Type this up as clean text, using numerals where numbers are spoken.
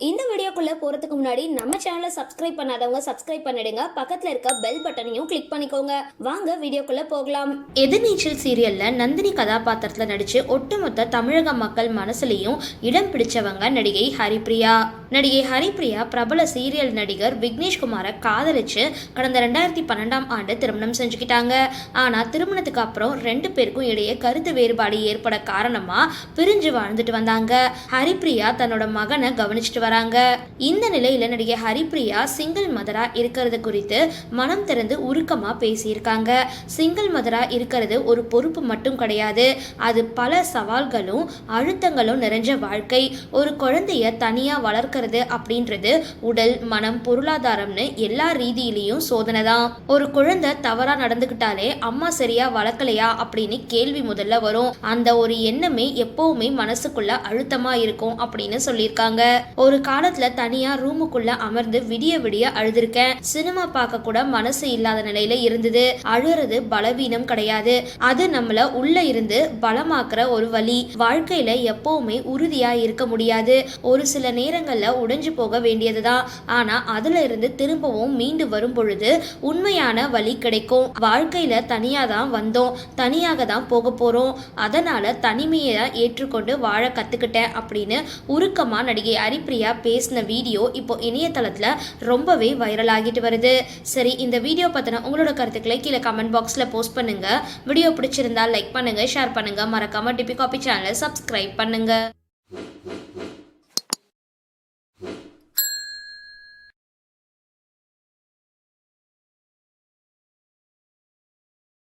இந்த வீடியோக்குள்ள போறதுக்கு முன்னாடி நம்ம சேனலை சப்ஸ்கிரைப் பண்ணாதவங்க சப்ஸ்கிரைப் பண்ணிடுங்க. பக்கத்துல இருக்க பெல் பட்டனையும் கிளிக் பண்ணிக்கோங்க. வாங்க வீடியோக்குள்ள போகலாம். எதிர்நீச்சல் சீரியல்ல நந்தினி கதாபாத்திரத்துல நடிச்சு ஒட்டுமொத்த தமிழக மக்கள் மனசுலயும் இடம் பிடிச்சவங்க நடிகை ஹரிப்பிரியா. நடிகை ஹரிப்பிரியா பிரபல சீரியல் நடிகர் விக்னேஷ்குமாரை காதலிச்சு கடந்த 2012ஆம் ஆண்டு திருமணம் செஞ்சுக்கிட்டாங்க. ஆனா திருமணத்துக்கு அப்புறம் 2 பேருக்கும் இடையே கருத்து வேறுபாடு ஏற்பட காரணமா பிரிஞ்சு வாழ்ந்துட்டு வந்தாங்க. ஹரிப்பிரியா தன்னோட மகனை கவனிச்சுட்டு வராங்க. இந்த நிலையில நடிகை ஹரிப்பிரியா சிங்கிள் மதரா இருக்கிறது குறித்து மனம் திறந்து உருக்கமா பேசியிருக்காங்க. சிங்கிள் மதரா இருக்கிறது ஒரு பொறுப்பு மட்டும் கிடையாது, அது பல சவால்களும் அழுத்தங்களும் நிறைஞ்ச வாழ்க்கை. ஒரு குழந்தைய தனியா வளர்க்கிறது அப்படின்றது உடல், மனம், பொருளாதாரம்னு எல்லா ரீதியிலையும் சோதனை தான். ஒரு குழந்தை தவறா நடந்துகிட்டாலே அம்மா சரியா வளர்க்கலையா அப்படின்னு கேள்வி முதல்ல வரும். அந்த ஒரு எண்ணமே எப்பவுமே மனசுக்குள்ள அழுத்தமா இருக்கும் அப்படின்னு சொல்லியிருக்காங்க. ஒரு காலத்துல தனியா ரூமுக்குள்ள அமர்ந்து விடிய விடிய அழுதுருக்கேன். சினிமா பார்க்க கூட மனசு இல்லாத நிலையில இருந்தது. அழுறது பலவீனம் கிடையாது, அது நம்மள உள்ள இருந்து பலமாக்குற ஒரு வழி. வாழ்க்கையில எப்பவுமே உறுதியா இருக்க முடியாது. ஒரு சில நேரங்கள்ல உடைஞ்சு போக வேண்டியதுதான். ஆனா அதுல இருந்து திரும்பவும் மீண்டு வரும் பொழுது உண்மையான வழி கிடைக்கும். வாழ்க்கையில தனியா தான் வந்தோம், தனியாக தான் போக போறோம். அதனால தனிமையை ஏற்றுக்கொண்டு வாழ கத்துக்கிட்டேன் அப்படின்னு உருக்கமா நடிகை ஹரிப்பிரியா பேசின வீடியோ இப்போ இணையதளத்துல ரொம்பவே வைரல் ஆகிட்டு வருது. சரி, இந்த வீடியோ பத்தின உங்களோட கருத்துக்களை கீழே கமெண்ட் பாக்ஸ்ல போஸ்ட் பண்ணுங்க. வீடியோ பிடிச்சிருந்தா லைக் பண்ணுங்க, ஷேர் பண்ணுங்க, மறக்காம டிபி காபி சேனலை சப்ஸ்கிரைப் பண்ணுங்க.